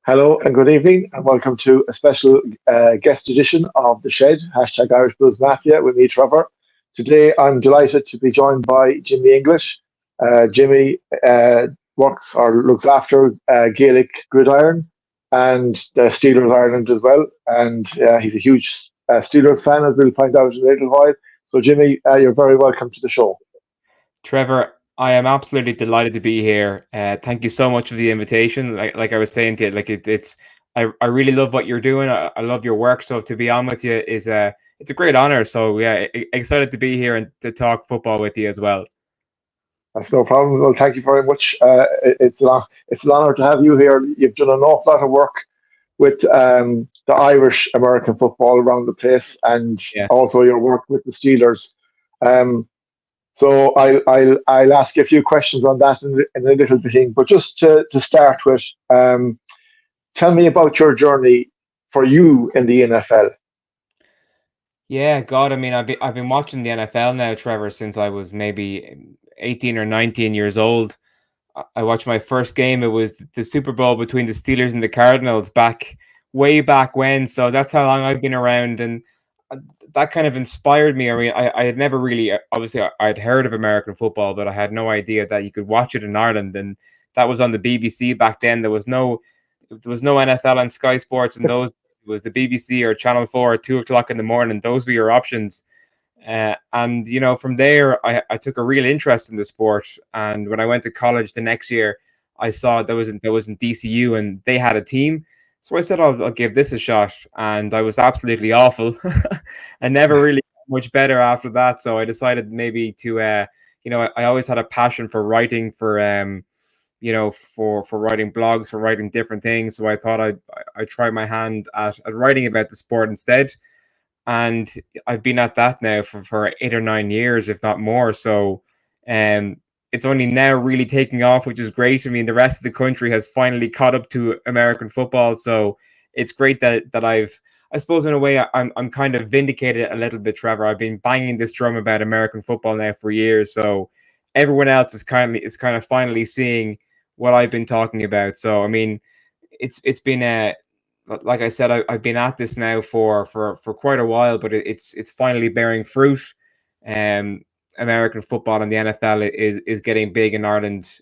Hello and good evening, and welcome to a special guest edition of The Shed, hashtag Irish Blues Mafia, with me, Trevor. Today, I'm delighted to be joined by Jimmy English. Jimmy works or looks after Gaelic Gridiron and the Steelers Ireland as well, and he's a huge Steelers fan, as we'll find out in a little while. So, Jimmy, you're very welcome to the show. Trevor, I am absolutely delighted to be here. Thank you so much for the invitation. Like I was saying to you, I really love what you're doing. I love your work. So to be on with you is it's a great honor. So yeah, excited to be here and to talk football with you as well. That's no problem. Well, thank you very much. It's an honor to have you here. You've done an awful lot of work with the Irish American football around the place, and Yeah. also your work with the Steelers. Um, so I'll ask you a few questions on that in a little bit. But just to start with, tell me about your journey for you in the NFL. Yeah, God, I mean, I've been watching the NFL now, Trevor, since I was maybe 18 or 19 years old. I watched my first game. It was the Super Bowl between the Steelers and the Cardinals way back when. So that's how long I've been around, and uh, that kind of inspired me. I mean, I had never really, obviously, I'd heard of American football, but I had no idea that you could watch it in Ireland, and that was on the BBC back then. There was no NFL on Sky Sports, and those it was the BBC or Channel 4 at 2 o'clock in the morning. Those were your options. And from there, I took a real interest in the sport. And when I went to college the next year, I saw there was in DCU and they had a team. So I said I'll give this a shot, and I was absolutely awful. I never really got much better after that. So I decided maybe to I always had a passion for writing, for writing blogs, for writing different things. So I thought I'd try my hand at writing about the sport instead, and I've been at that now for 8 or 9 years, if not more. So, um, it's only now really taking off, which is great. I mean, the rest of the country has finally caught up to American football, so it's great that I suppose in a way I'm kind of vindicated a little bit, Trevor. I've been banging this drum about American football now for years, so everyone else is kind of finally seeing what I've been talking about. So, I mean, it's been a like I said, I've been at this now for quite a while, but it's finally bearing fruit. Um, American football and the NFL is getting big in Ireland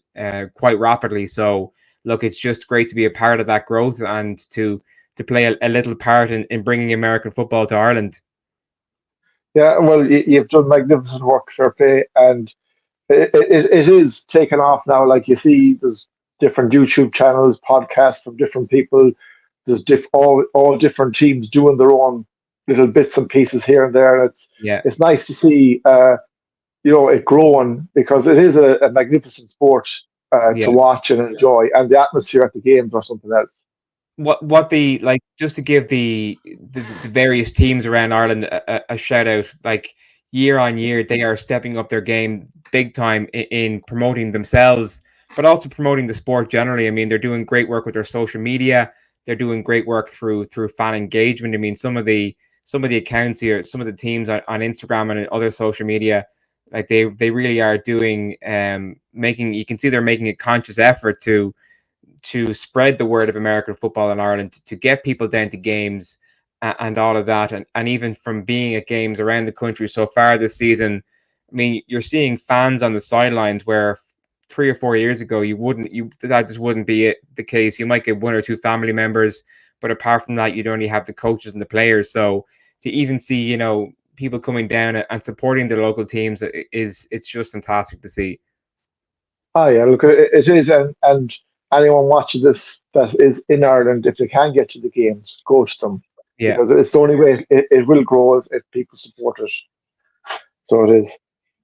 quite rapidly. So look, it's just great to be a part of that growth and to play a little part in bringing American football to Ireland. Yeah, well, you've done magnificent work, fair play, and it is taken off now. Like you see, there's different YouTube channels, podcasts from different people. There's all different teams doing their own little bits and pieces here and there. And Yeah. it's nice to see it growing, because it is a magnificent sport to Yeah. watch and enjoy, and the atmosphere at the games or something else. What the like just to give the various teams around Ireland a shout out, like year on year they are stepping up their game big time in promoting themselves, but also promoting the sport generally. I mean, they're doing great work with their social media. They're doing great work through fan engagement. I mean, some of the accounts here, some of the teams on Instagram and other social media, like they really are doing making, you can see they're making a conscious effort to spread the word of American football in Ireland, to get people down to games and all of that. And even from being at games around the country so far this season, I mean, you're seeing fans on the sidelines where 3 or 4 years ago that just wouldn't be the case. You might get one or two family members, but apart from that, you'd only have the coaches and the players. So to even see, people coming down and supporting their local teams it's just fantastic to see. Oh yeah, look, it is, and anyone watching this that is in Ireland, if they can get to the games, go to them, Yeah, because it's the only way it will grow if people support it. So it is.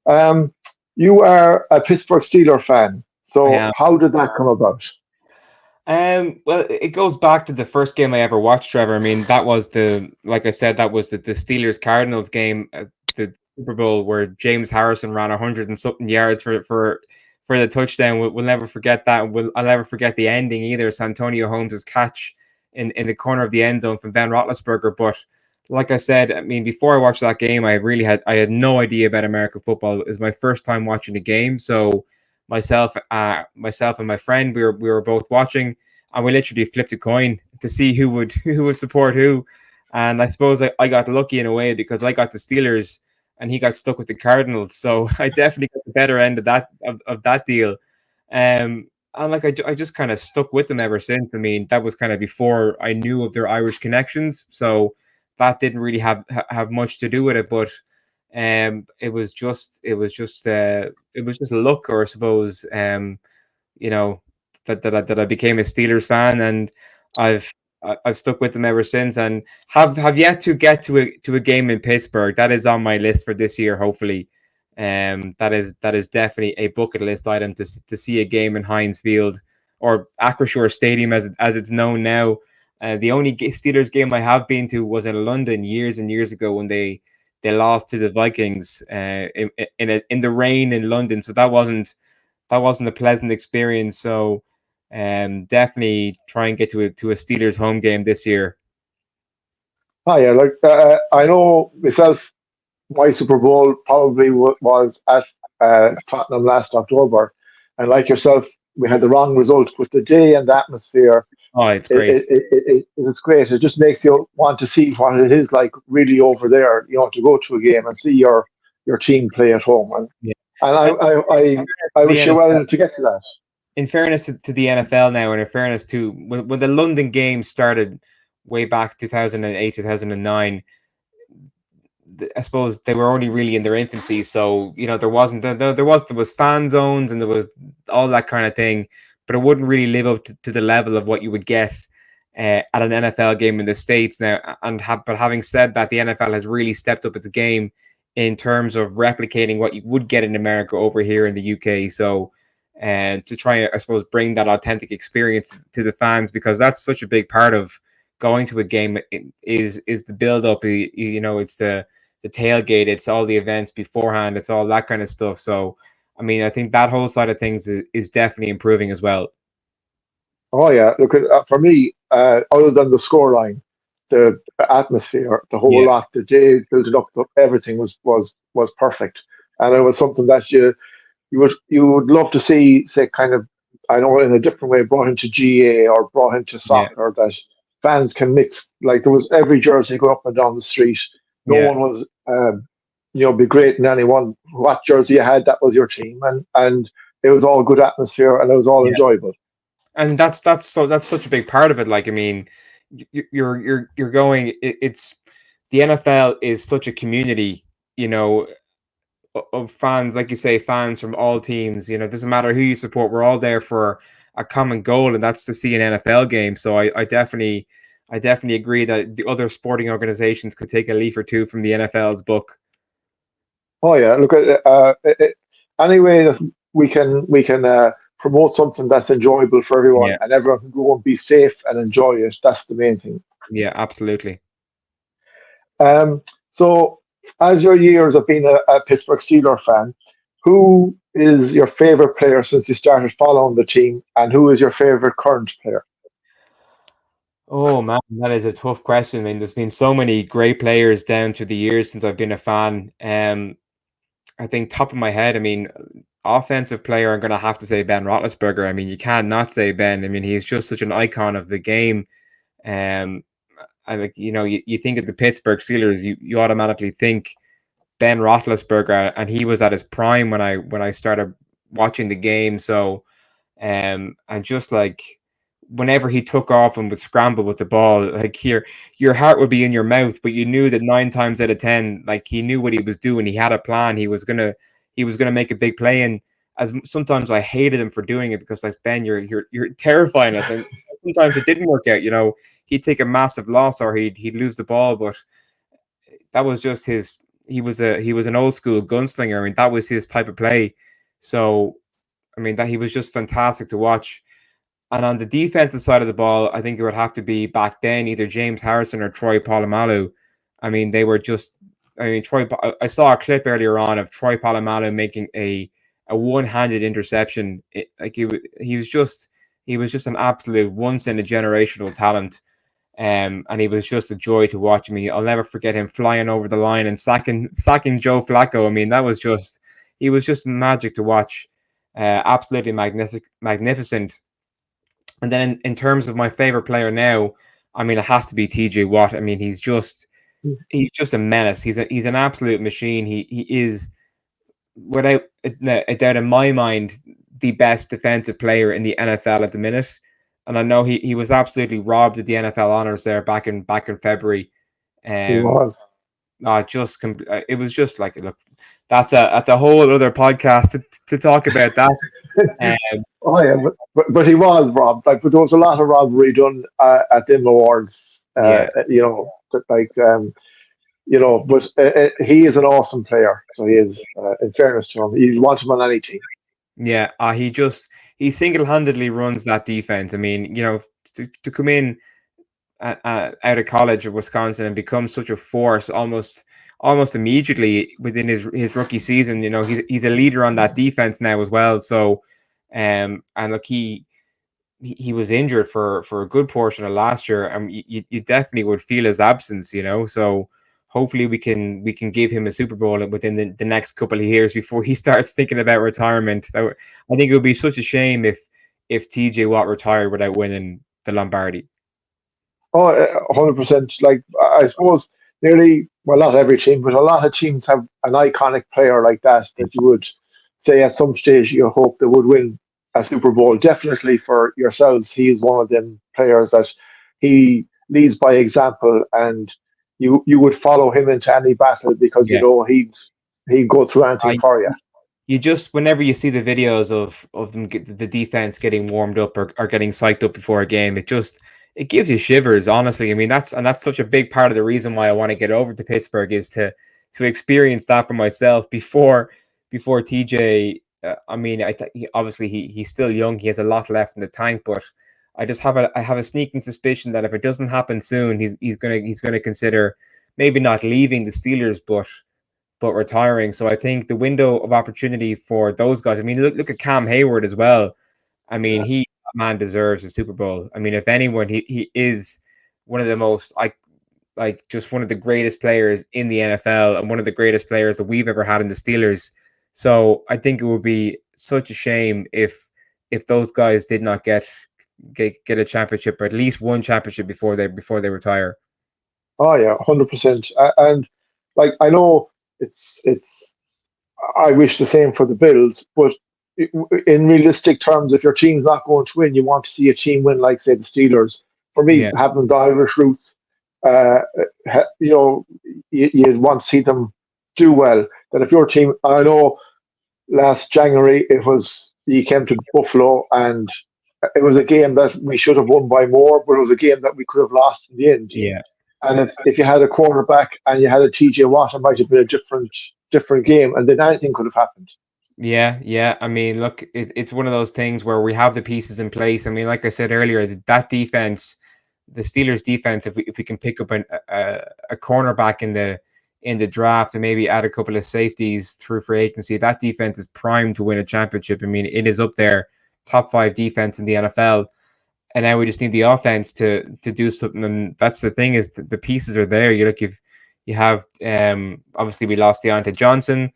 Um, you are a Pittsburgh Steelers fan. I So am. how did that come about? Well, it goes back to the first game I ever watched, Trevor. I mean, like I said, that was the Steelers Cardinals game, the Super Bowl, where James Harrison ran 100 and something yards for the touchdown. We'll never forget that. I'll never forget the ending either. Santonio Holmes' catch in the corner of the end zone from Ben Roethlisberger. But like I said, I mean, before I watched that game, I had no idea about American football. It was my first time watching a game, so myself and my friend, we were both watching, and we literally flipped a coin to see who would who would support who. And I suppose I got lucky in a way because I got the Steelers and he got stuck with the Cardinals. So I definitely got the better end of that deal. And like I just kind of stuck with them ever since. I mean, that was kind of before I knew of their Irish connections, so that didn't really have much to do with it. But it was just luck, or I suppose. You know that I became a Steelers fan, and I've I've stuck with them ever since, and have yet to get to a game in Pittsburgh. That is on my list for this year, hopefully. That is definitely a bucket list item to see a game in Heinz Field or Acrisure Stadium as it's known now. The only Steelers game I have been to was in London years and years ago when they lost to the Vikings in the rain in London. So that wasn't a pleasant experience. So definitely try and get to a Steelers home game this year. Oh yeah, like I know myself, my Super Bowl probably was at Tottenham last October, and like yourself, we had the wrong result, but the day and the atmosphere, Oh, it's great. it's great. It just makes you want to see what it is like really over there. You know, to go to a game and see your team play at home, Yeah. and And I the wish you NFL, well to get to that. in fairness to the NFL now, and in fairness to when the London games started way back 2008, 2009, I suppose they were only really in their infancy. So there wasn't there was fan zones and there was all that kind of thing, but it wouldn't really live up to the level of what you would get at an NFL game in the States now. But having said that, the NFL has really stepped up its game in terms of replicating what you would get in America over here in the UK. So, and to try, I suppose, bring that authentic experience to the fans, because that's such a big part of going to a game is the build up. It's the tailgate, it's all the events beforehand, it's all that kind of stuff. So, I mean, I think that whole side of things is definitely improving as well. Oh yeah, look at for me. Other than the scoreline, the atmosphere, the whole Yeah, lot, the day built it up, everything was perfect, and it was something that you would love to see, say, kind of, I know, in a different way, brought into GA or brought into yeah, soccer, that fans can mix. Like there was every jersey go up and down the street. No yeah, one was, degrading anyone. What jersey you had, that was your team, and it was all good atmosphere, and it was all yeah. enjoyable. And that's such a big part of it. Like, I mean, you're going. It's the NFL is such a community, you know, of fans, like you say, fans from all teams. It doesn't matter who you support. We're all there for a common goal, and that's to see an NFL game. So I definitely agree that the other sporting organizations could take a leaf or two from the NFL's book. Oh yeah, look at any way that we can promote something that's enjoyable for everyone, Yeah, and everyone can go and be safe and enjoy it. That's the main thing. yeah, absolutely. So, as your years of being a Pittsburgh Steelers fan, who is your favorite player since you started following the team, and who is your favorite current player? Oh man, that is a tough question. I mean, there's been so many great players down through the years since I've been a fan. I think top of my head, I mean, offensive player, I'm gonna have to say Ben Roethlisberger. I mean, you can't not say Ben. I mean, he's just such an icon of the game. Um, I like, you think of the Pittsburgh Steelers, you automatically think Ben Roethlisberger, and he was at his prime when I started watching the game. So, and just like whenever he took off and would scramble with the ball, like your heart would be in your mouth, but you knew that 9 times out of 10, like he knew what he was doing. He had a plan. He was gonna make a big play. And sometimes I hated him for doing it because, like, Ben, you're terrifying us. And sometimes it didn't work out. He'd take a massive loss or he'd lose the ball, but that was just his. He was an old school gunslinger. I mean, that was his type of play. So, I mean, that he was just fantastic to watch. And on the defensive side of the ball, I think it would have to be back then either James Harrison or Troy Polamalu. I mean, they were just. I mean, I saw a clip earlier on of Troy Polamalu making a one-handed interception. Like he was just an absolute once in a generational talent. And he was just a joy to watch. I mean, I'll never forget him flying over the line and sacking Joe Flacco. I mean, he was just magic to watch. Absolutely magnificent. And then in terms of my favorite player now, I mean, it has to be TJ Watt. I mean, he's just a menace. He's an absolute machine. He is, without a doubt in my mind, the best defensive player in the NFL at the minute. And I know he was absolutely robbed of the NFL honors there back in February. He Um, was. it was just like, look, that's a whole other podcast to talk about that. Um, Oh yeah, but he was robbed. Like, but there was a lot of robbery done at them awards. yeah, But he is an awesome player. So he is. In fairness to him, you want him on any team. yeah. He single handedly runs that defense. I mean, to come in out of college of Wisconsin and become such a force almost immediately within his rookie season. He's a leader on that defense now as well. So, and look, he was injured for a good portion of last year, and you definitely would feel his absence. So hopefully we can give him a Super Bowl within the next couple of years before he starts thinking about retirement. I think it would be such a shame if TJ Watt retired without winning the Lombardi. Oh, 100%. Like, I suppose nearly, well, not every team, but a lot of teams have an iconic player like that you would say at some stage you hope they would win a Super Bowl. Definitely for yourselves, he's one of them players that he leads by example, and you would follow him into any battle because Yeah. he'd go through anything I for you. You just, whenever you see the videos of them the defense getting warmed up or getting psyched up before a game, it gives you shivers. Honestly, I mean that's such a big part of the reason why I want to get over to Pittsburgh is to experience that for myself before TJ. I mean, obviously he's still young. He has a lot left in the tank, but I have a sneaking suspicion that if it doesn't happen soon, he's gonna consider maybe not leaving the Steelers, but retiring. So I think the window of opportunity for those guys. I mean, look at Cam Hayward as well. I mean, Yeah. that man deserves a Super Bowl. I mean, if anyone, he is one of the most like just one of the greatest players in the NFL and one of the greatest players that we've ever had in the Steelers. So I think it would be such a shame if those guys did not get a championship or at least one championship before they retire. Oh yeah, 100%. And like I know it's I wish the same for the Bills, but in realistic terms, if your team's not going to win, you want to see a team win, like say the Steelers. For me, Yeah, having the Irish roots, uh, you want to see them do well. That if your team, I know last January it was you came to Buffalo and it was a game that we should have won by more, but it was a game that we could have lost in the end. yeah. And if you had a quarterback and you had a TJ Watt, it might have been a different game, and then anything could have happened. Yeah, yeah. I mean, look, it's one of those things where we have the pieces in place. I mean, like I said earlier, that defense, the Steelers defense, if we can pick up a cornerback in the draft and maybe add a couple of safeties through free agency, that defense is primed to win a championship. I mean, it is up there, top five defense in the NFL. And now we just need the offense to do something. And that's the thing is the pieces are there. You have obviously we lost Deontay Johnson,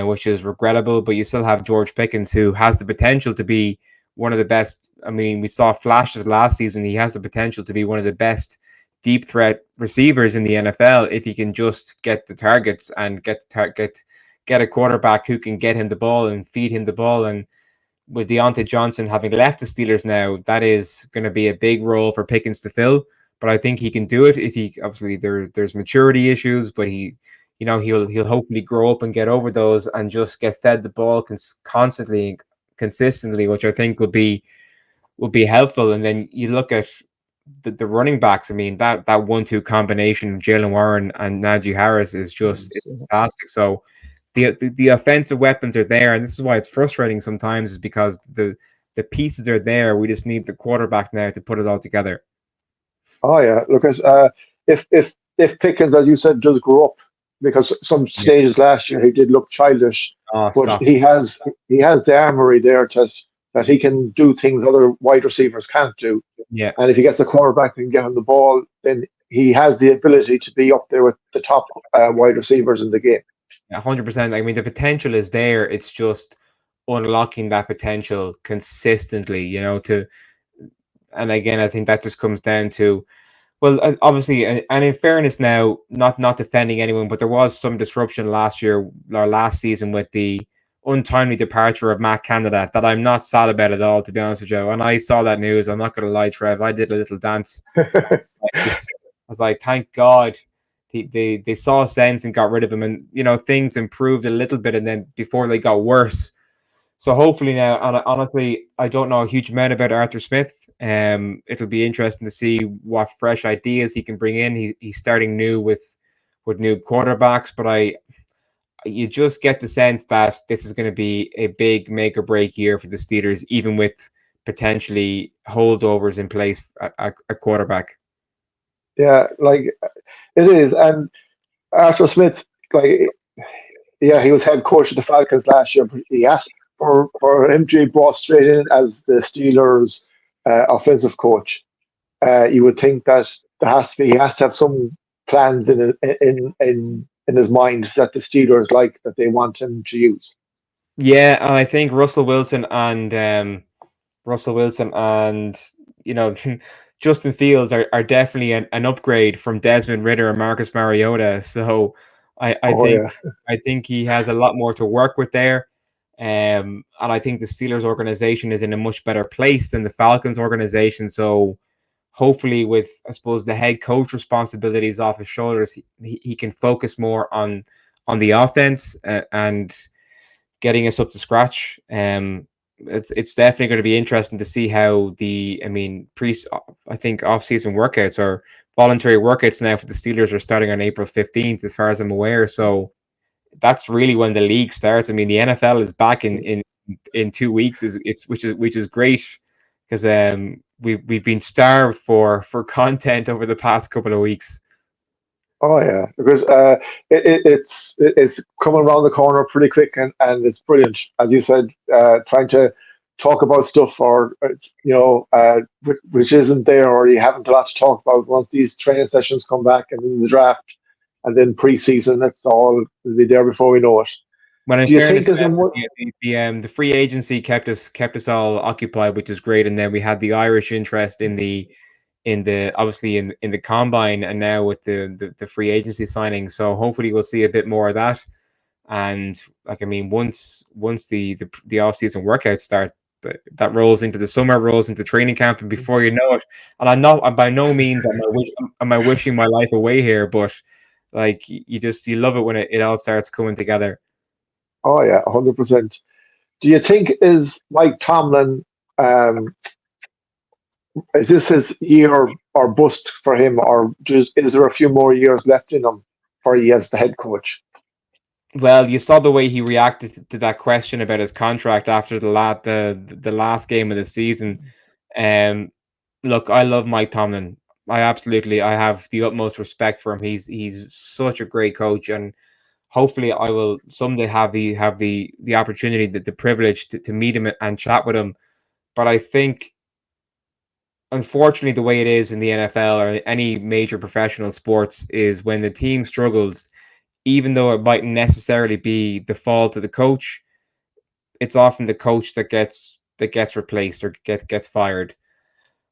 which is regrettable, but you still have George Pickens who has the potential to be one of the best. I mean, we saw flashes last season. He has the potential to be one of the best deep threat receivers in the NFL if he can just get the targets and get a quarterback who can get him the ball and feed him the ball. And with Deontay Johnson having left the Steelers now, that is going to be a big role for Pickens to fill. But I think he can do it if he obviously there's maturity issues, but he'll hopefully grow up and get over those and just get fed the ball constantly, consistently, which I think would be helpful. And then you look at the running backs. I mean that 1-2 combination, Jalen Warren and Najee Harris is just it's fantastic. So the offensive weapons are there, and this is why it's frustrating sometimes, is because the pieces are there. We just need the quarterback now to put it all together. Oh yeah, look, if Pickens, as you said, does grow up, because some Yeah. stages last year he did look childish, Oh, but stop. he has the armory there that he can do things other wide receivers can't do. Yeah. And if he gets the quarterback and get him the ball, then he has the ability to be up there with the top wide receivers in the game. 100%. I mean, the potential is there. It's just unlocking that potential consistently. And again, I think that just comes down to, well, obviously, and in fairness, now not defending anyone, but there was some disruption last year or last season with the untimely departure of Matt Canada that I'm not sad about at all, to be honest with you. When I saw that news, I'm not going to lie, Trev, I did a little dance. Like this, I was like, thank God they saw sense and got rid of him, and things improved a little bit, and then before they got worse. So hopefully now, and honestly, I don't know a huge amount about Arthur Smith. It'll be interesting to see what fresh ideas he can bring in. He's starting new with new quarterbacks, but you just get the sense that this is going to be a big make or break year for the Steelers, even with potentially holdovers in place at quarterback. Yeah, like it is. And Arthur Smith, like, yeah, he was head coach of the Falcons last year. But he asked for him to be brought straight in as the Steelers' offensive coach. You would think that he has to have some plans in his mind that the Steelers like that they want him to use. Yeah, and I think Russell Wilson and you know Justin Fields are definitely an upgrade from Desmond Ritter and Marcus Mariota. So I Oh think yeah, he has a lot more to work with there. And I think the Steelers organization is in a much better place than the Falcons organization. So hopefully, with I suppose the head coach responsibilities off his shoulders, he can focus more on the offense and getting us up to scratch. It's definitely going to be interesting to see how I think off season workouts or voluntary workouts now for the Steelers are starting on April 15th, as far as I'm aware. So that's really when the league starts. I mean, the NFL is back in 2 weeks, which is great because we've been starved for content over the past couple of weeks. oh yeah, because it's coming around the corner pretty quick, and it's brilliant, as you said. Trying to talk about stuff or which isn't there, or you haven't a lot to talk about once these training sessions come back, and then the draft, and then preseason. It's all will be there before we know it. When in Do you think fairness, is there more? the free agency kept us all occupied, which is great. And then we had the Irish interest in the obviously in the combine, and now with the free agency signing. So hopefully we'll see a bit more of that. And like I mean, once the off season workouts start, that rolls into the summer, rolls into training camp, and before you know it, and I'm by no means am I wishing my life away here, but like you love it when it all starts coming together. Oh yeah, 100%. Do you think is Mike Tomlin? Um, is this his year or bust for him, or is there a few more years left in him for he as the head coach? Well, you saw the way he reacted to that question about his contract after the last game of the season. Um, Look, I love Mike Tomlin. I have the utmost respect for him. He's such a great coach, and hopefully, I will someday have the opportunity, the privilege to meet him and chat with him. But I think, unfortunately, the way it is in the NFL or any major professional sports is when the team struggles, even though it might necessarily be the fault of the coach, it's often the coach that gets replaced or gets fired.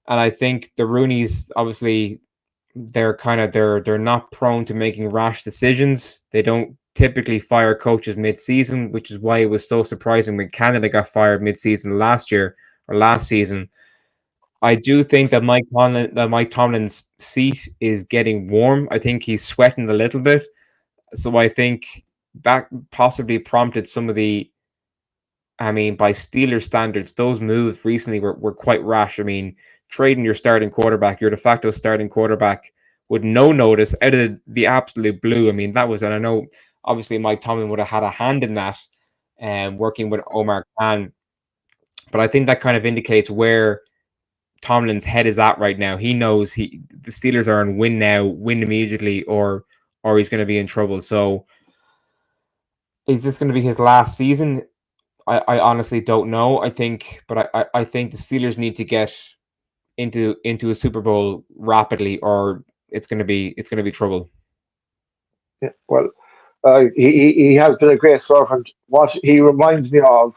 And I think the Rooney's obviously they're not prone to making rash decisions. They don't typically fire coaches mid-season, which is why it was so surprising when Canada got fired mid-season last year or last season. I do think that Mike Tomlin's seat is getting warm. I think he's sweating a little bit. So I think that possibly prompted some of by Steelers standards, those moves recently were quite rash. I mean, trading your starting quarterback, your de facto starting quarterback, with no notice out of the absolute blue. I mean, that was, and I know obviously Mike Tomlin would have had a hand in that, and working with Omar Khan. But I think that kind of indicates where Tomlin's head is at right now. He knows the Steelers are on win now, win immediately, or he's going to be in trouble. So is this going to be his last season? I honestly don't know. I think the Steelers need to get into a Super Bowl rapidly, or it's gonna be trouble. Yeah, well, he has been a great servant. What he reminds me of,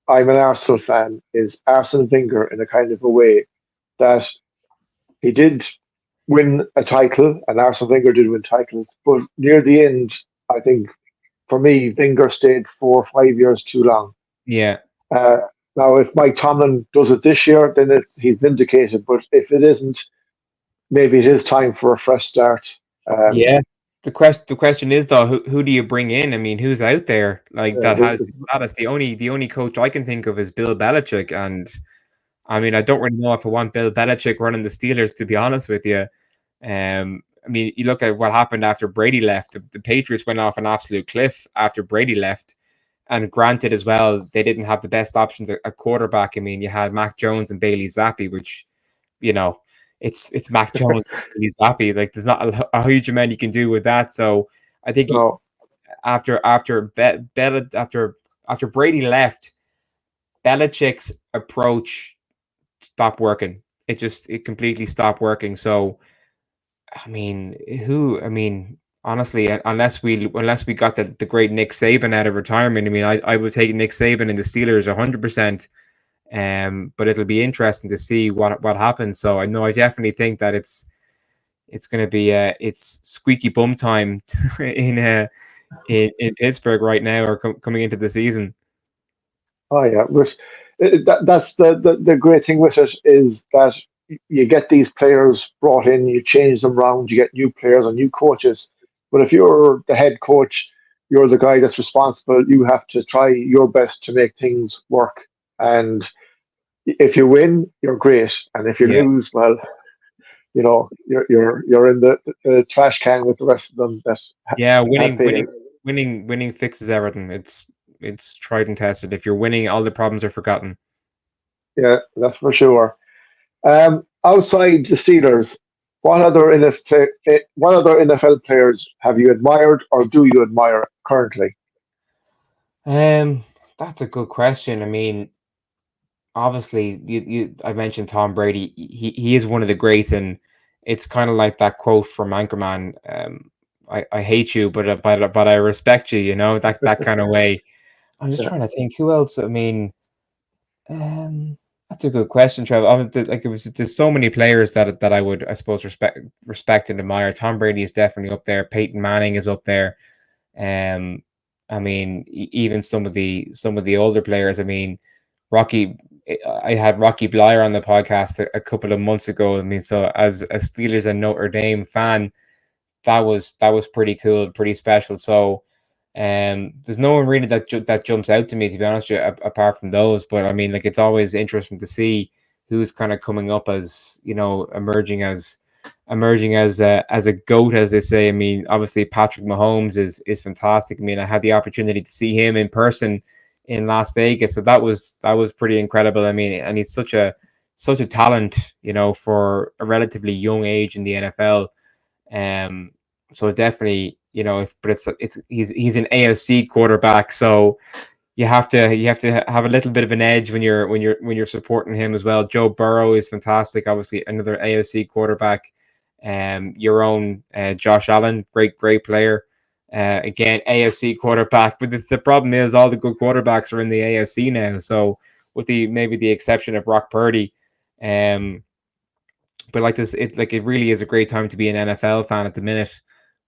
I'm an Arsenal fan, is Arsene Wenger in a kind of a way. that he did win a title, and Arsene Wenger did win titles, but near the end, I think for me, Wenger stayed 4 or 5 years too long. Yeah. Uh, Now, if Mike Tomlin does it this year, then he's vindicated. But if it isn't, maybe it is time for a fresh start. Um, Yeah. The question is though, who do you bring in? I mean, who's out there like that has the status? The only coach I can think of is Bill Belichick, and I mean, I don't really know if I want Bill Belichick running the Steelers, to be honest with you. I mean, you look at what happened after Brady left. The Patriots went off an absolute cliff after Brady left. And granted, as well, they didn't have the best options at quarterback. I mean, you had Mac Jones and Bailey Zappi, which, you know, it's Mac Jones, it's Bailey Zappi. Like, there's not a huge amount you can do with that. So I think no, after Brady left, Belichick's approach stopped working. It completely stopped working. So I mean, honestly, unless we got the great Nick Saban out of retirement, I mean, I would take Nick Saban and the Steelers 100%. But it'll be interesting to see what happens. So I know I definitely think that it's going to be it's squeaky bum time in in Pittsburgh right now, or coming into the season. oh yeah, but that's the great thing with it is that you get these players brought in, you change them around, you get new players and new coaches. But if you're the head coach, you're the guy that's responsible. You have to try your best to make things work. And if you win, you're great, and if you Yeah, lose, well, you're in the trash can with the rest of them that yeah. have failed. Winning fixes everything. It's tried and tested. If you're winning, all the problems are forgotten. Yeah, that's for sure. Outside the Steelers, what other NFL players have you admired or do you admire currently? Um, that's a good question. I mean, obviously, I mentioned Tom Brady. He is one of the greats, and it's kind of like that quote from Anchorman. I hate you, but I respect you. You know, that kind of way. I'm just Yeah, trying to think who else. I mean, um, that's a good question, Trevor. Like there's so many players that I would, I suppose, respect and admire. Tom Brady is definitely up there. Peyton Manning is up there. Um, I mean, even some of the older players. I mean, Rocky. I had Rocky Blyer on the podcast a couple of months ago. I mean, so as a Steelers and Notre Dame fan, that was pretty cool, pretty special. So, there's no one really that jumps out to me, to be honest with you, apart from those. But I mean, like, it's always interesting to see who's kind of coming up as, emerging as a goat, as they say. I mean, obviously Patrick Mahomes is fantastic. I mean, I had the opportunity to see him in person in Las Vegas, so that was pretty incredible. I mean, and he's such a talent, for a relatively young age in the NFL. Um, so definitely, it's he's an AFC quarterback, so you have to have a little bit of an edge when you're supporting him as well. Joe Burrow is fantastic, obviously another AFC quarterback. Your own Josh Allen, great player. Again, AFC quarterback, but the problem is all the good quarterbacks are in the AFC now. So with maybe the exception of Brock Purdy, um, but like this, it really is a great time to be an NFL fan at the minute,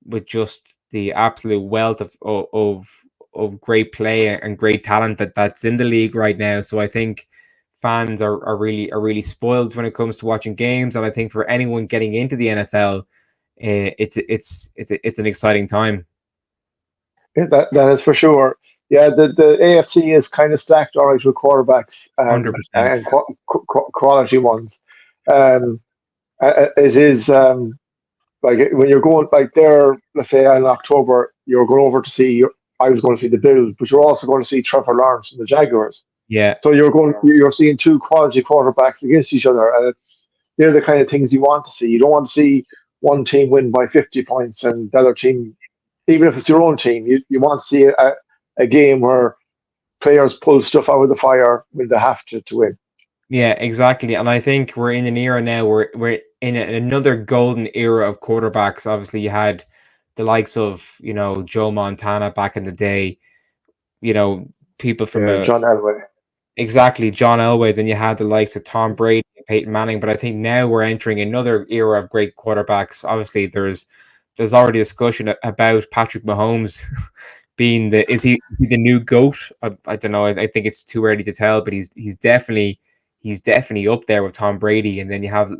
with just the absolute wealth of great play and great talent that's in the league right now. So I think fans are really spoiled when it comes to watching games, and I think for anyone getting into the NFL, it's an exciting time. yeah, that is for sure. Yeah, the AFC is kind of stacked all right with quarterbacks 100%. and quality ones. Um, it is. Like when you're going like there, let's say in October, you're going over to see. I was going to see the Bills, but you're also going to see Trevor Lawrence from the Jaguars. Yeah, So you're seeing two quality quarterbacks against each other, and they're the kind of things you want to see. You don't want to see one team win by 50 points and the other team, even if it's your own team, you want to see a game where players pull stuff out of the fire when they have to win. yeah, exactly. And I think we're in an era now where we're in another golden era of quarterbacks. Obviously, you had the likes of, Joe Montana back in the day, you know, people from Yeah, a John Elway. exactly, John Elway. Then you had the likes of Tom Brady and Peyton Manning. But I think now we're entering another era of great quarterbacks. Obviously, there's already discussion about Patrick Mahomes being the is he the new goat? I don't know. I think it's too early to tell, but he's definitely up there with Tom Brady. And then you have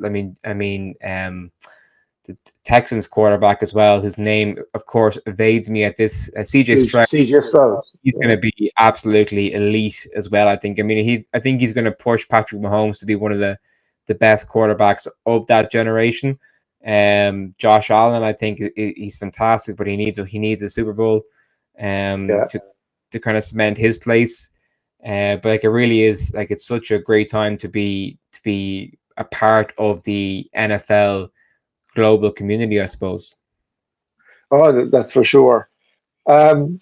the Texans quarterback as well. His name, of course, evades me at this. CJ Stroud. CJ Stroud. He's Yeah, going to be absolutely elite as well. I think. I mean, I think he's going to push Patrick Mahomes to be one of the best quarterbacks of that generation. Josh Allen, I think he's fantastic, but he needs a Super Bowl, yeah. to kind of cement his place. But like it really is like it's such a great time to be a part of the NFL global community, I suppose. Oh, that's for sure. Um,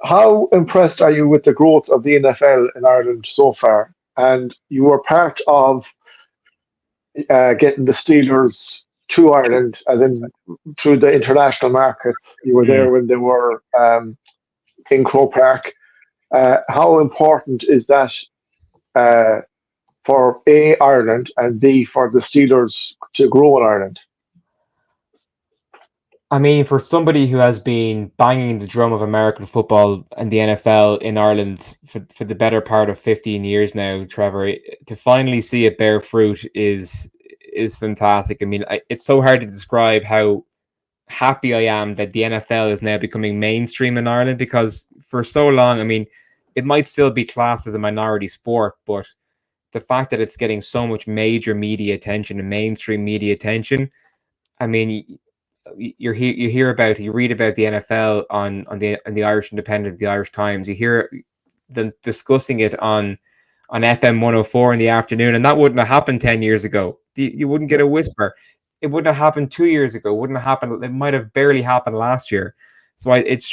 how impressed are you with the growth of the NFL in Ireland so far? And you were part of getting the Steelers to Ireland, as in through the international markets. You were Mm. there when they were in Croke Park. How important is that uh, for A, Ireland, and B, for the Steelers to grow in Ireland? I mean, for somebody who has been banging the drum of American football and the NFL in Ireland for the better part of 15 years now, Trevor, to finally see it bear fruit is fantastic. I mean, it's so hard to describe how happy I am that the NFL is now becoming mainstream in Ireland because for so long, I mean, it might still be classed as a minority sport, but the fact that it's getting so much major media attention and mainstream media attention, I mean, you read about the NFL on the Irish Independent, the Irish Times. You hear them discussing it on FM 104 in the afternoon, and that wouldn't have happened 10 years ago. You wouldn't get a whisper. It wouldn't have happened 2 years ago. Wouldn't have happened. It might have barely happened last year. So it's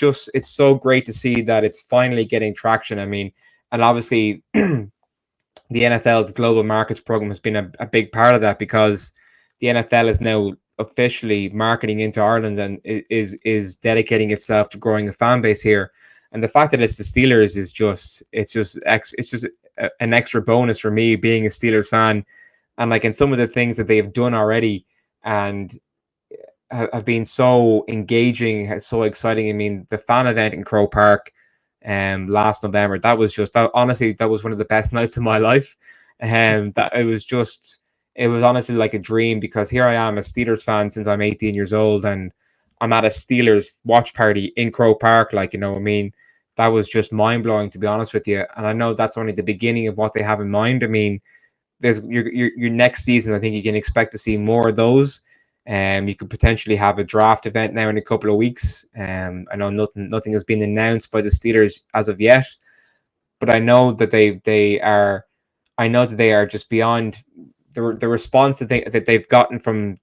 so great to see that it's finally getting traction. I mean, and obviously the NFL's global markets program has been a big part of that because the NFL is now officially marketing into Ireland and is dedicating itself to growing a fan base here. And the fact that it's the Steelers is just an extra bonus for me being a Steelers fan. And like in some of the things that they have done already and have been so engaging, so exciting. I mean, the fan event in Crow Park last November, honestly, that was one of the best nights of my life. That it was honestly like a dream because here I am, a Steelers fan since I'm 18 years old, and I'm at a Steelers watch party in Crow Park. Like, I mean, that was just mind blowing to be honest with you. And I know that's only the beginning of what they have in mind. I mean, there's your next season. I think you can expect to see more of those. You could potentially have a draft event now in a couple of weeks. I know nothing has been announced by the Steelers as of yet, but I know that they are just beyond the response that they've gotten from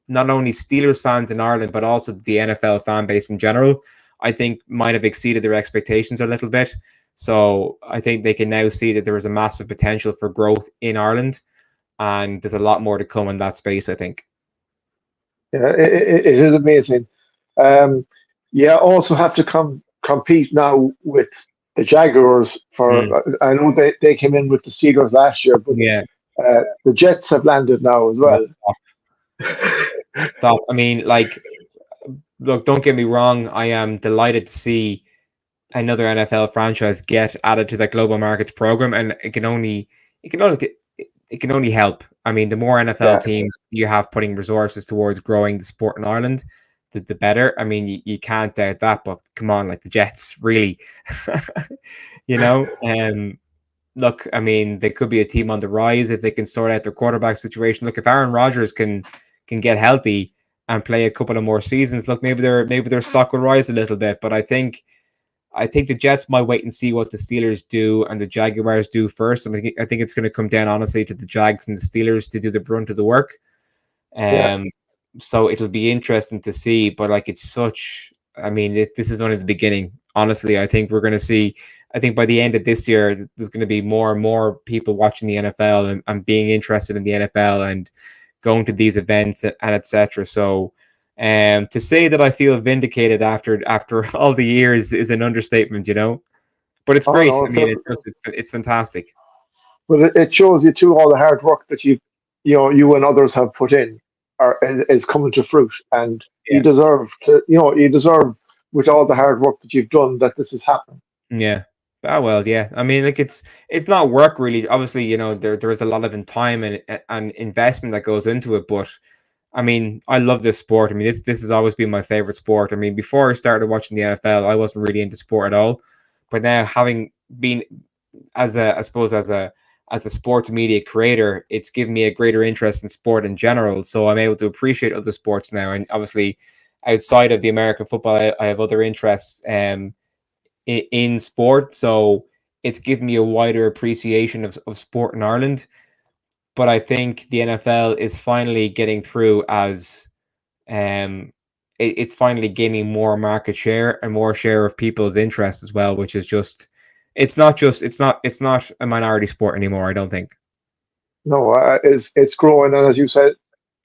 not only Steelers fans in Ireland but also the NFL fan base in general. I think might have exceeded their expectations a little bit. So I think they can now see that there is a massive potential for growth in Ireland, and there's a lot more to come in that space, I think. Yeah, it is amazing. Um, yeah, also have to compete now with the Jaguars for. Mm, I know they came in with the Steelers last year, but yeah. the Jets have landed now as Oh, well. stop. I mean, like, look, don't get me wrong. I am delighted to see another NFL franchise get added to that global markets program, and it can only help. I mean, the more NFL Yeah, teams you have putting resources towards growing the sport in Ireland, the better. I mean, you can't doubt that. But come on, like the Jets, really, you know. Look, I mean, they could be a team on the rise if they can sort out their quarterback situation. Look, if Aaron Rodgers can get healthy and play a couple of more seasons, look, maybe their stock will rise a little bit. But I think the Jets might wait and see what the Steelers do and the Jaguars do first. I think it's going to come down honestly to the Jags and the Steelers to do the brunt of the work. yeah. Um, so it'll be interesting to see. But like it's such, I mean, this is only the beginning. Honestly, I think we're going to see. I think by the end of this year, there's going to be more and more people watching the NFL and being interested in the NFL and going to these events and etc. So to say that I feel vindicated after all the years is an understatement, But it's Oh great. no, I mean, it's fantastic. But it shows you too all the hard work that you and others have put in is coming to fruit, and Yeah. you deserve with all the hard work that you've done that this is happening. Yeah. Oh well, yeah. I mean, like it's not work really. Obviously, there is a lot of time and investment that goes into it. But I mean, I love this sport. I mean, this has always been my favorite sport. I mean, before I started watching the NFL, I wasn't really into sport at all. But now, having been as a, I suppose, as a sports media creator, it's given me a greater interest in sport in general. So I'm able to appreciate other sports now. And obviously, outside of the American football, I have other interests. In sport. So it's given me a wider appreciation of sport in Ireland. But I think the NFL is finally getting through as um it's finally gaining more market share and more share of people's interest as well, which is just it's not a minority sport anymore, I don't think. No, it's growing, and as you said,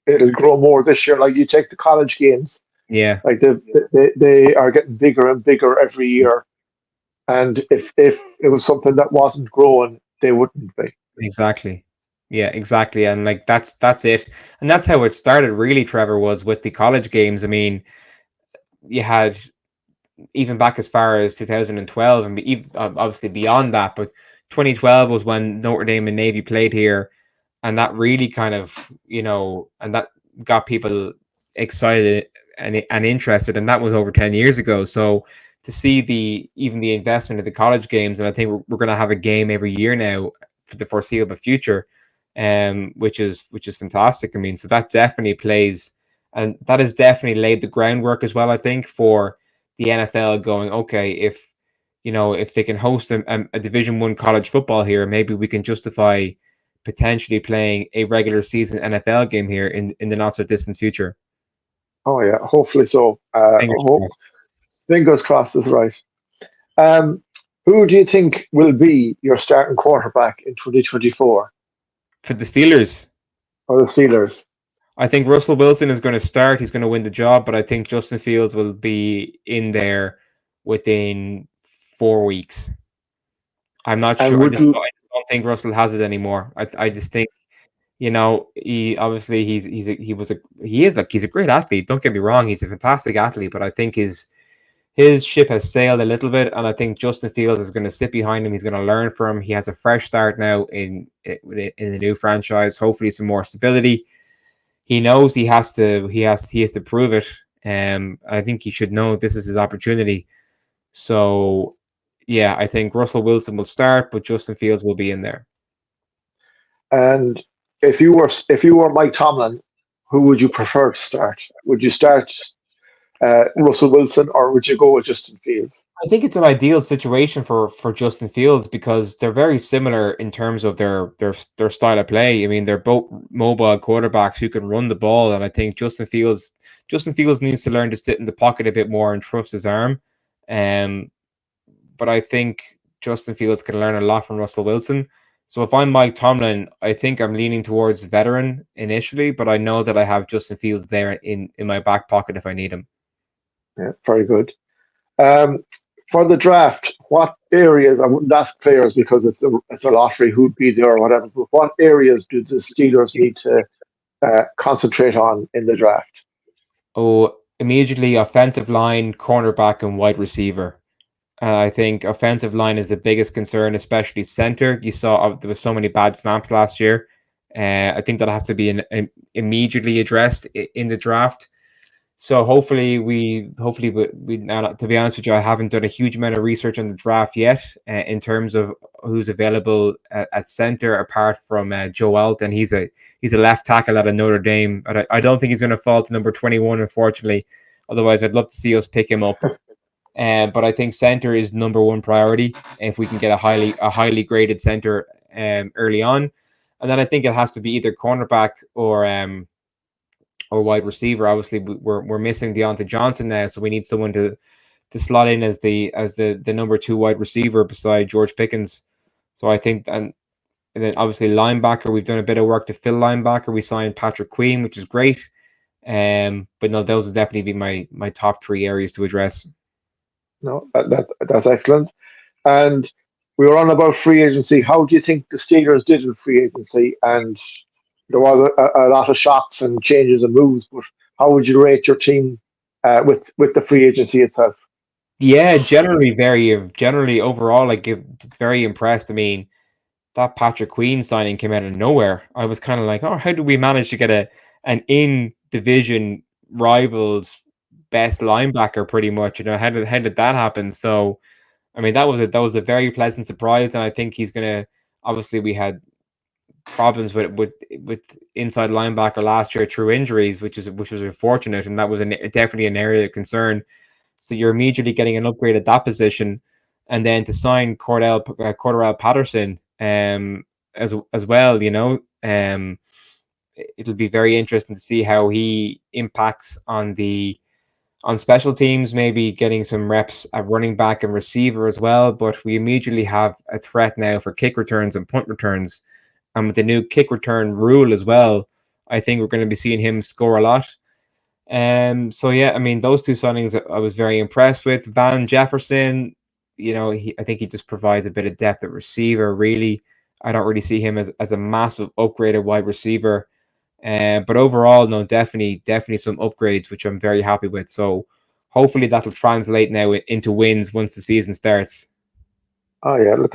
it'll grow more this year. Like you take the college games, Yeah, like they are getting bigger and bigger every year. And if it was something that wasn't growing, they wouldn't be. exactly. Yeah, exactly. And like that's it. And that's how it started really, Trevor, was with the college games. I mean, you had even back as far as 2012 and obviously beyond that. But 2012 was when Notre Dame and Navy played here, and that really kind of and that got people excited and interested, and that was over 10 years ago. So to see the investment of the college games, and I think we're going to have a game every year now for the foreseeable future, which is fantastic. I mean, so that definitely plays, and that has definitely laid the groundwork as well, I think, for the NFL going, okay, if they can host a Division 1 college football here, maybe we can justify potentially playing a regular season NFL game here in the not so distant future. Oh yeah, hopefully so. Fingers crossed. Fingers crossed is right. Um, who do you think will be your starting quarterback in 2024 For the Steelers, for the Steelers? I think Russell Wilson is going to start. He's going to win the job, but I think Justin Fields will be in there within 4 weeks. I'm not And sure. would you? I just don't think Russell has it anymore. I just think he obviously he is like he's a great athlete. Don't get me wrong, he's a fantastic athlete, but I think his ship has sailed a little bit, and I think Justin Fields is going to sit behind him. He's going to learn from him. He has a fresh start now in the new franchise. Hopefully, some more stability. He knows he has to prove it. I think he should know this is his opportunity. So, yeah, I think Russell Wilson will start, but Justin Fields will be in there. And if you were Mike Tomlin, who would you prefer to start? Would you start Russell Wilson, or would you go with Justin Fields? I think it's an ideal situation for Justin Fields because they're very similar in terms of their style of play. I mean, they're both mobile quarterbacks who can run the ball, and I think Justin Fields needs to learn to sit in the pocket a bit more and trust his arm. Um, but I think Justin Fields can learn a lot from Russell Wilson. So if I'm Mike Tomlin, I think I'm leaning towards veteran initially, but I know that I have Justin Fields there in my back pocket if I need him. Yeah, very good. Um, for the draft, what areas? I wouldn't ask players because it's a lottery who'd be there or whatever. But what areas do the Steelers need to concentrate on in the draft? Oh, immediately offensive line, cornerback, and wide receiver. I think offensive line is the biggest concern, especially center. You saw there was so many bad snaps last year. I think that has to be immediately addressed in the draft. So hopefully we now, to be honest with you, I haven't done a huge amount of research on the draft yet in terms of who's available at center apart from Joe Alt, and he's a left tackle out of Notre Dame. But I don't think he's going to fall to number 21, unfortunately. Otherwise, I'd love to see us pick him up. But I think center is number one priority if we can get a highly graded center early on, and then I think it has to be either cornerback or wide receiver. Obviously, we're missing Deontay Johnson now, so we need someone to slot in as the number two wide receiver beside George Pickens. So I think and then obviously linebacker, we've done a bit of work to fill linebacker. We signed Patrick Queen, which is great. But no, those would definitely be my top three areas to address. No, that's excellent. And we were on about free agency. How do you think the Steelers did in free agency? And there was a lot of shocks and changes and moves, but how would you rate your team with the free agency itself? Yeah, generally overall, like very impressed. I mean, that Patrick Queen signing came out of nowhere. I was kind of like, oh, how did we manage to get an in division rivals best linebacker pretty much? How did that happen? So I mean, that was a very pleasant surprise, and I think he's gonna. Obviously, we had problems with inside linebacker last year through injuries, which was unfortunate, and that was definitely an area of concern. So you're immediately getting an upgrade at that position, and then to sign Cordell Patterson, as well, it'll be very interesting to see how he impacts on special teams, maybe getting some reps at running back and receiver as well. But we immediately have a threat now for kick returns and punt returns. And with the new kick return rule as well, I think we're going to be seeing him score a lot. So yeah, I mean, those two signings I was very impressed with. Van Jefferson, I think he just provides a bit of depth at receiver. Really, I don't really see him as a massive upgraded wide receiver. But overall, no, definitely some upgrades, which I'm very happy with. So hopefully that'll translate now into wins once the season starts. Oh yeah, look,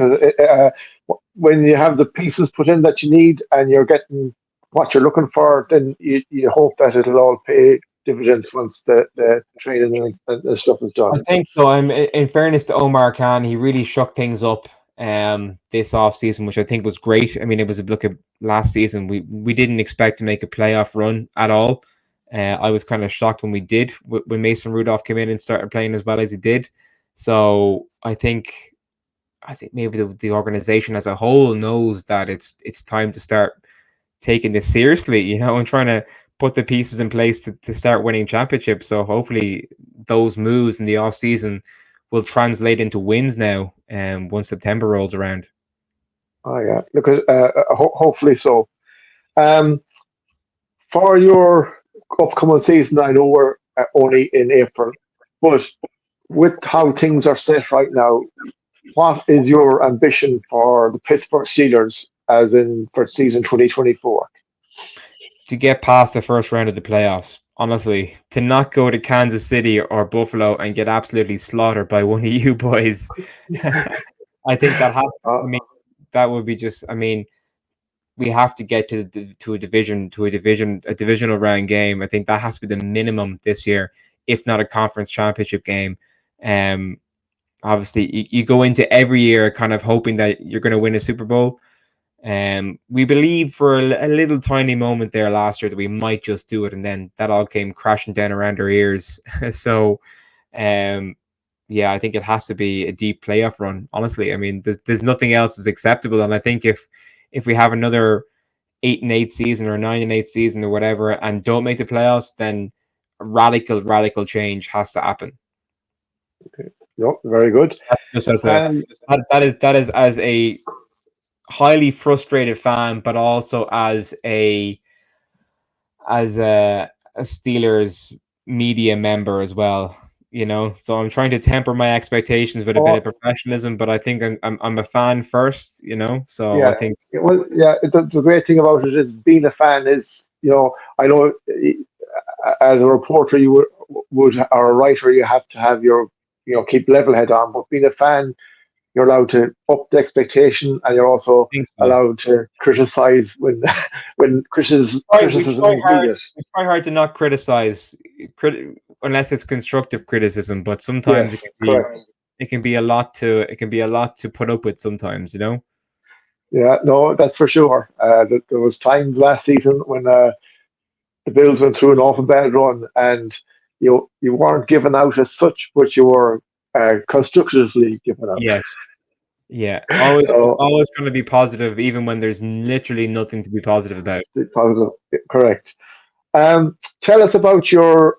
when you have the pieces put in that you need and you're getting what you're looking for, then you hope that it'll all pay dividends once the training and the stuff is I done. think so. In fairness to Omar Khan, he really shook things up this off season, which I think was great. I mean, it was a look at last season. We didn't expect to make a playoff run at all. I was kind of shocked when we did, when Mason Rudolph came in and started playing as well as he did. So I think maybe the organization as a whole knows that it's time to start taking this seriously, and trying to put the pieces in place to start winning championships. So hopefully those moves in the off season will translate into wins now, once September rolls around. Oh yeah, look, hopefully so. Um, for your upcoming season, I know we're only in April, but with how things are set right now, what is your ambition for the Pittsburgh Steelers, as in for season 2024? To get past the first round of the playoffs. Honestly, to not go to Kansas City or Buffalo and get absolutely slaughtered by one of you boys, I think that has. Uh, I mean, that would be just. I mean, we have to get a divisional round game. I think that has to be the minimum this year, if not a conference championship game. Um, Obviously, you go into every year kind of hoping that you're going to win a Super Bowl. We believed for a little tiny moment there last year that we might just do it, and then that all came crashing down around our ears. So, um, yeah, I think it has to be a deep playoff run. Honestly, I mean, there's nothing else is acceptable, and I think if we have another 8-8 season or 9-8 season or whatever, and don't make the playoffs, then radical change has to happen. no, very good. That's just as a And that is as a highly frustrated fan, but also as a Steelers media member as well. So I'm trying to temper my expectations with a bit of oh, professionalism, but I think I'm a fan first. So I yeah, think well, yeah. The great thing about it is being a fan is, I know as a reporter you would or a writer you have to have your, keep level head on, but being a fan, you're allowed to up the expectation, and you're also think so. allowed to criticize when when We criticism try is hard. needed. We try hard to not criticize, unless it's constructive criticism. But sometimes Yes, correct. it can be a lot to put up with. Sometimes. Yeah, no, that's for sure. There was times last season when the Bills went through an awful bad run, and you weren't given out as such, but you were constructively given out. Yes. Yeah. Always, So always trying to be positive, even when there's literally nothing to be positive about. positive, correct. Tell us about your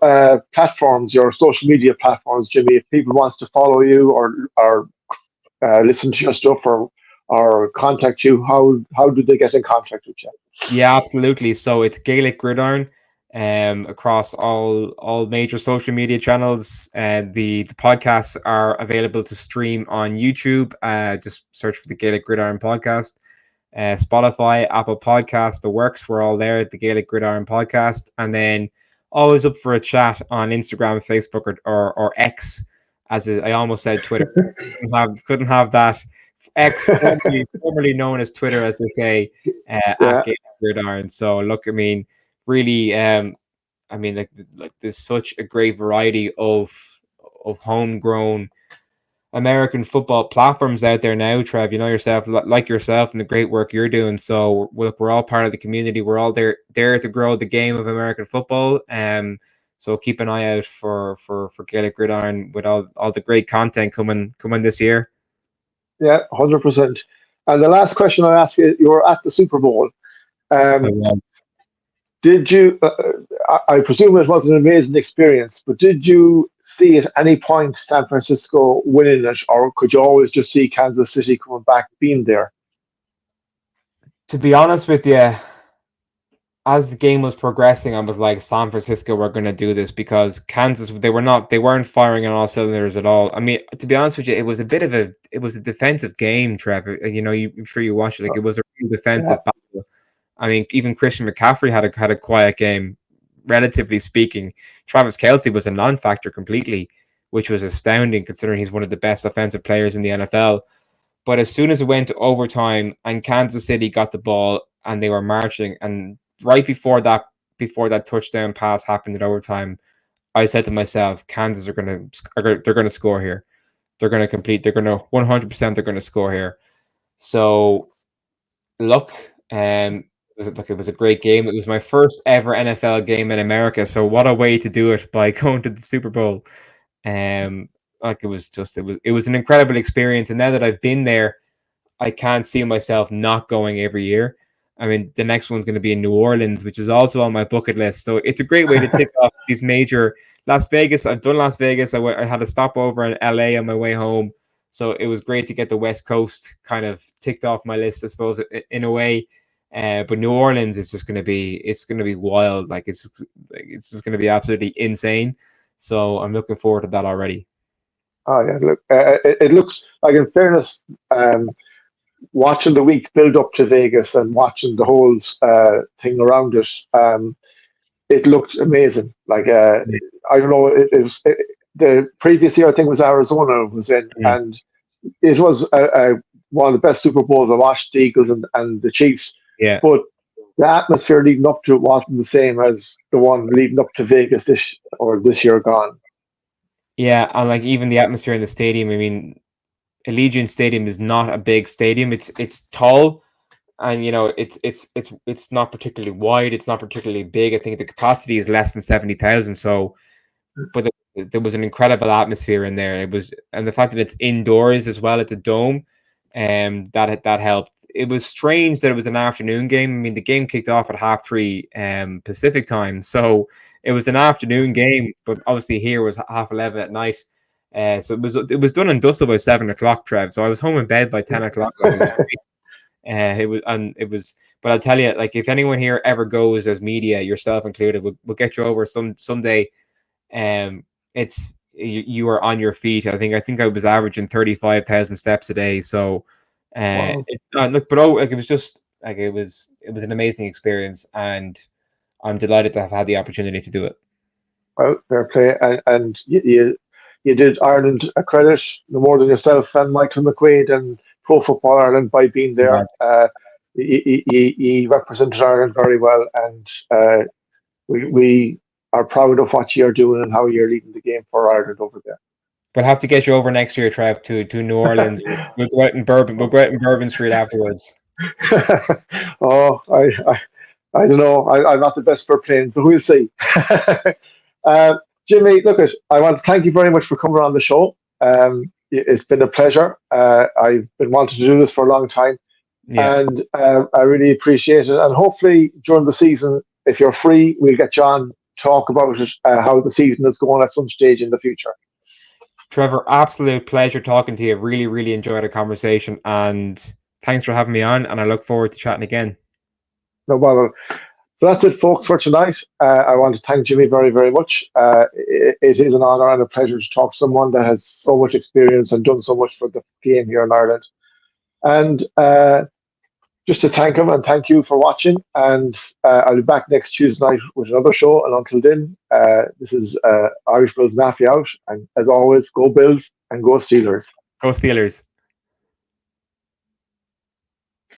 platforms, your social media platforms, Jimmy. If people wants to follow you or listen to your stuff or contact you, how do they get in contact with you? Yeah, absolutely. So it's Gaelic Gridiron. across all major social media channels. The podcasts are available to stream on YouTube. Just search for the Gaelic Gridiron Podcast. Spotify, Apple Podcasts, the works. We're all there at the Gaelic Gridiron Podcast. And then always up for a chat on Instagram, Facebook, or X, as I almost said Twitter. Couldn't have that. X, formerly known as Twitter, as they say, at Yeah, Gaelic Gridiron. So look, I mean, really, I mean, like there's such a great variety of homegrown American football platforms out there now, Trev. You know yourself, like yourself, and the great work you're doing. So we're all part of the community. We're all there to grow the game of American football. So keep an eye out for Gaelic Gridiron with all the great content coming this year. yeah, 100%. And the last question I ask you: you were at the Super Bowl. I Um, was. did you? I presume it was an amazing experience, but did you see at any point San Francisco winning it, or could you always just see Kansas City coming back, being there? To be honest with you, as the game was progressing, I was like, San Francisco were going to do this because Kansas, they weren't firing on all cylinders at all. I mean, to be honest with you, it was a defensive game, Trevor. You know, I'm sure you watched it. Like, it was a real Yeah. defensive battle. I mean, even Christian McCaffrey had a quiet game, relatively speaking. Travis Kelce was a non-factor completely, which was astounding considering he's one of the best offensive players in the NFL. But as soon as it went to overtime and Kansas City got the ball and they were marching, and right before that touchdown pass happened in overtime, I said to myself, Kansas they're gonna score here. They're gonna 100% they're gonna score here. So look, it was a great game. It was my first ever NFL game in America. So what a way to do it by going to the Super Bowl. Um, like it was an incredible experience. And now that I've been there, I can't see myself not going every year. I mean, the next one's going to be in New Orleans, which is also on my bucket list. So it's a great way to tick off these major Las Vegas. I've done Las Vegas. I had a stopover in LA on my way home. So it was great to get the West Coast kind of ticked off my list, I suppose, in a way. But New Orleans is just going to be wild. It's just going to be absolutely insane. So I'm looking forward to that already. Oh yeah, look, it looks like, in fairness, watching the week build up to Vegas and watching the whole thing around it, it looked amazing. Like, I don't know, the previous year I think was Arizona was in, Mm. and it was one of the best Super Bowls I watched, the Eagles and the Chiefs. Yeah. But the atmosphere leading up to it wasn't the same as the one leading up to Vegas this year gone. Yeah, and like even the atmosphere in the stadium. I mean, Allegiant Stadium is not a big stadium. It's tall, and you know it's not particularly wide. It's not particularly big. I think the capacity is less than 70,000. So, but there was an incredible atmosphere in there. It was, and the fact that it's indoors as well. It's a dome, that helped. It was strange that it was an afternoon game. I mean, the game kicked off at 3:30 Pacific time, so it was an afternoon game. But obviously here was 11:30 at night. So it was done and dusted by 7 o'clock, Trev. So I was home in bed by 10 o'clock. Like it was great. It was. But I'll tell you, like if anyone here ever goes as media, yourself included, we'll get you over someday. It's you are on your feet. I think I was averaging 35,000 steps a day. So Wow. it's not look, but like it was just like it was an amazing experience, and I'm delighted to have had the opportunity to do it. Well, fair play, and you did Ireland a credit, no more than yourself and Michael McQuaid and Pro Football Ireland, by being there. You represented Ireland very well, and we are proud of what you're doing and how you're leading the game for Ireland over there. We'll have to get you over next year, Trev, to New Orleans. We'll go out in Bourbon. We'll go out in Bourbon Street afterwards. Oh, I don't know. I'm not the best for planes, but we'll see. uh, Jimmy, look, I want to thank you very much for coming on the show. It's been a pleasure. I've been wanting to do this for a long time, Yeah. and I really appreciate it. And hopefully, during the season, if you're free, we'll get you on, talk about it, how the season is going at some stage in the future. Trevor, absolute pleasure talking to you. Really, really enjoyed the conversation, and thanks for having me on. And I look forward to chatting again. No bother. So that's it, folks, for tonight. I want to thank Jimmy very, very much. It is an honour and a pleasure to talk to someone that has so much experience and done so much for the game here in Ireland. And just to thank him and thank you for watching. And I'll be back next Tuesday night with another show. And until then, this is Irish Bros Mafia out. And as always, go Bills and go Steelers. Go Steelers.